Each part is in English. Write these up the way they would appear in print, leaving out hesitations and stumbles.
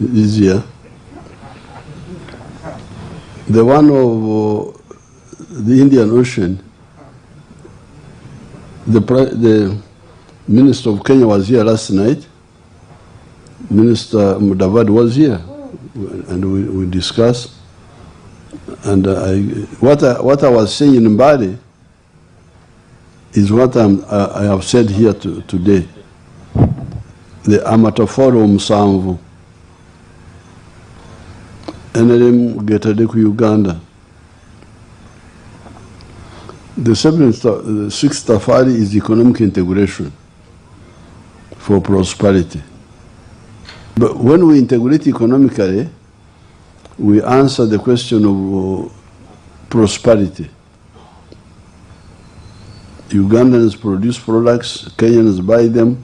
this year. The one of the Indian Ocean, the Minister of Kenya was here last night. Minister Mudavadi was here, and we discussed. And what I was saying in Mbadi is what I have said here today. The amataforo musanvu NLM getade ku Uganda. The sixth safari is economic integration for prosperity. But when we integrate economically, we answer the question of prosperity. Ugandans produce products, Kenyans buy them.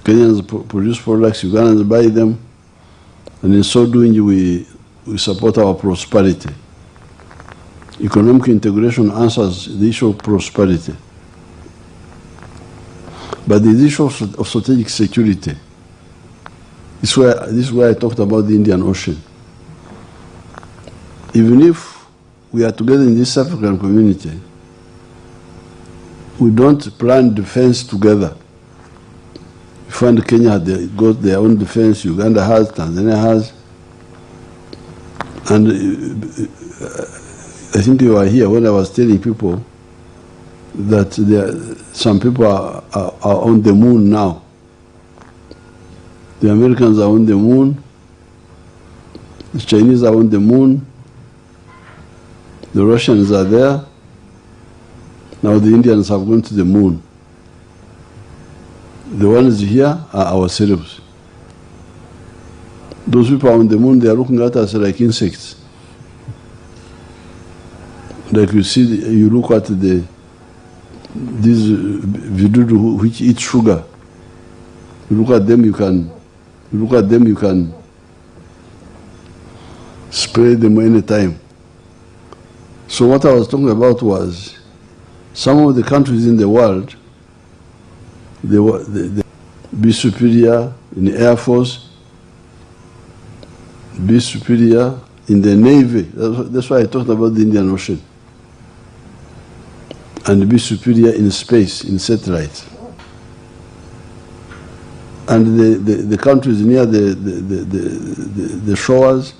Kenyans produce products, Ugandans buy them. And in so doing, we support our prosperity. Economic integration answers the issue of prosperity. But the issue of strategic security, this is where I talked about the Indian Ocean. Even if we are together in this African community, we don't plan defense together. You find Kenya got their own defense, Uganda has, Tanzania has. And I think you were here when I was telling people that some people are on the moon now. The Americans are on the moon, the Chinese are on the moon, the Russians are there, now the Indians have gone to the moon. The ones here are ourselves. Those people on the moon, they are looking at us like insects. Like you see, you look at these vidudu which eat sugar. You look at them, you can spray them anytime. So what I was talking about was some of the countries in the world, they be superior in the Air Force, be superior in the Navy. That's why I talked about the Indian Ocean. And be superior in space, in satellites. And the countries near the shores,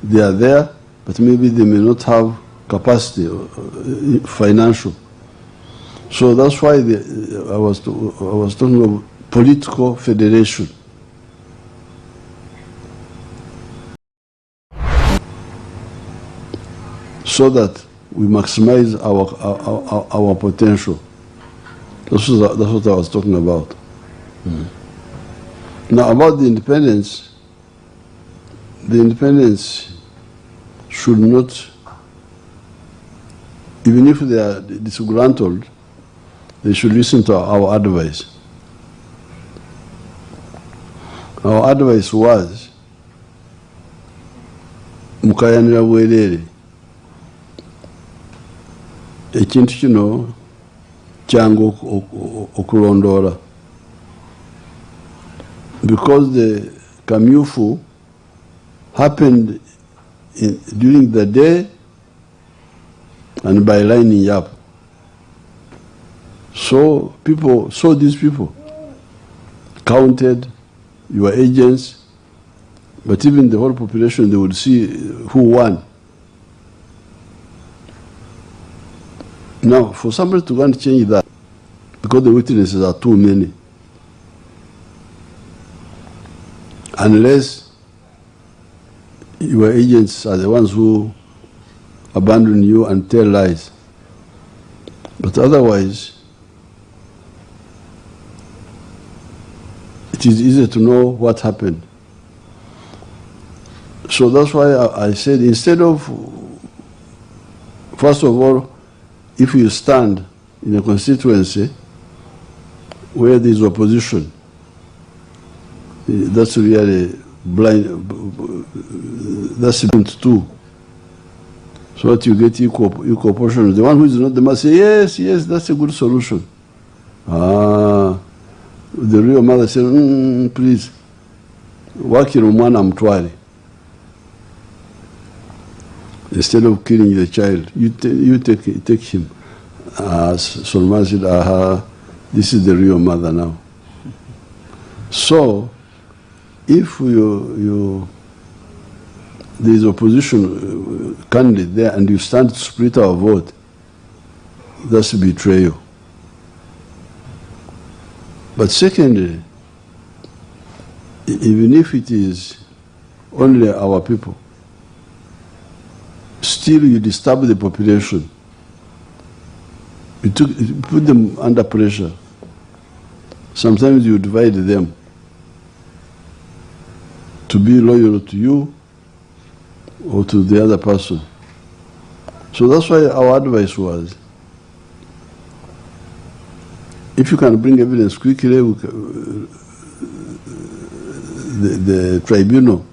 they are there, but maybe they may not have capacity, financial. So that's why I was talking of political federation. So that we maximize our potential. That's what I was talking about. Now about the independence should not, even if they are disgruntled, they should listen to our advice. Our advice was, mukayanira bwerere, ekintu kino kyangu okulondora. Because the Kamyufu happened during the day and by lining up. So these people counted your agents, but even the whole population, they would see who won. Now, for somebody to go and change that, because the witnesses are too many, unless your agents are the ones who abandon you and tell lies. But otherwise, it is easy to know what happened. So that's why I said, instead of, first of all, if you stand in a constituency where there is opposition, that's really blind, that's event too. So that you get equal portion. The one who is not the mother say, yes, that's a good solution. The real mother said, please, wakira omwana mutwale. Instead of killing the child, you take him. Solomon said, this is the real mother now. So, if there is opposition candidate there and you stand to split our vote, that's betrayal. But secondly, even if it is only our people, still you disturb the population. You put them under pressure. Sometimes you divide them to be loyal to you or to the other person. So that's why our advice was, if you can bring evidence quickly, the tribunal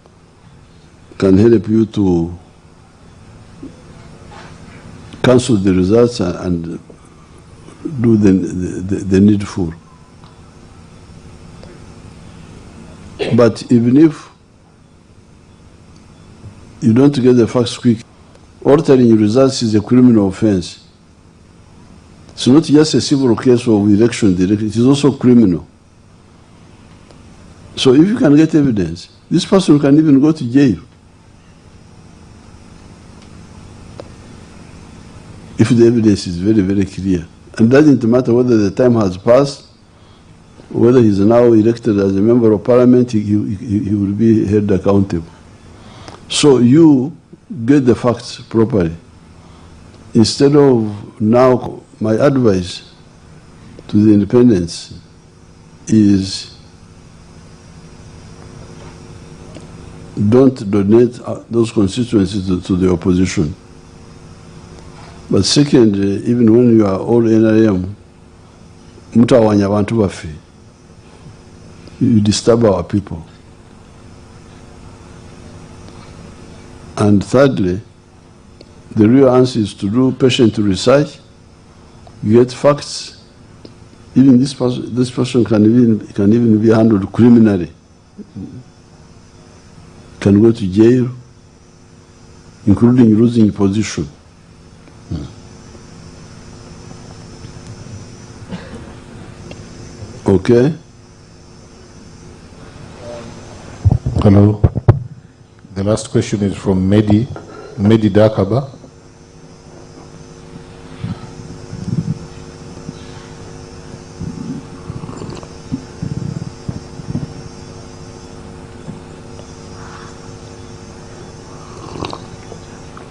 can help you to cancel the results and do the needful. But even if you don't get the facts quick, altering results is a criminal offense. It's not just a civil case of election, it is also criminal. So if you can get evidence, this person can even go to jail. If the evidence is very, very clear. And it doesn't matter whether the time has passed, whether he's now elected as a member of parliament, he will be held accountable. So you get the facts properly. Instead of now, my advice to the independents is don't donate those constituencies to the opposition. But second, even when you are all NRM, mutawanya abantu baffe, you disturb our people. And thirdly, the real answer is to do patient research, get facts. Even this person can even be handled criminally, can go to jail, including losing position. Okay. Hello. The last question is from Medi Dakaba.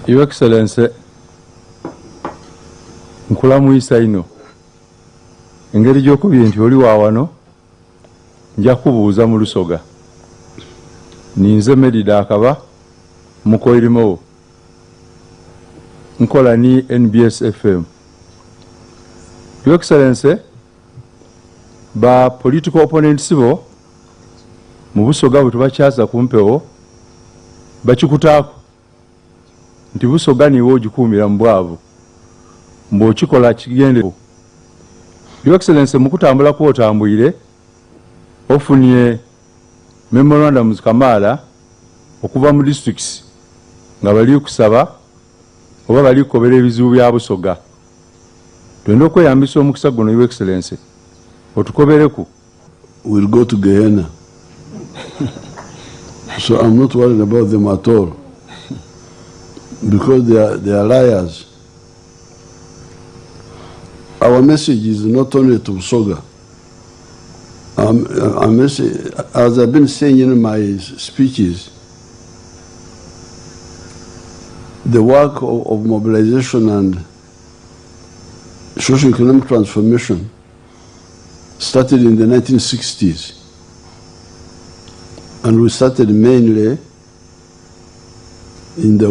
Your Excellency, nkulamuyisa ino engeri gy'okubye nti oli waawano nja kubuuza mu Lusoga. Ninze Medi Dakaba mukoirimo nkola ni NBS FM. Your Excellency, ba political opponents bo mu Busoga bwe tubakyaza kumpewo bakikutaako nti Busoga niwo ogikuumira mu bwavu mbw'okikola kigende. Your Excellency, mukutambula kwotambwire ofunye memorandums Kamala okuva mu districts nga bali kusaba oba bali kukobera ebizibu bya Busoga. Twenda okweyambisa omukisa guno, Your Excellency, otukobereku. We'll go to Gehenna. So I'm not worried about them at all, because they are liars. Our message is not only to Busoga. Our message, as I've been saying in my speeches, the work of mobilization and socio-economic transformation started in the 1960s. And we started mainly in the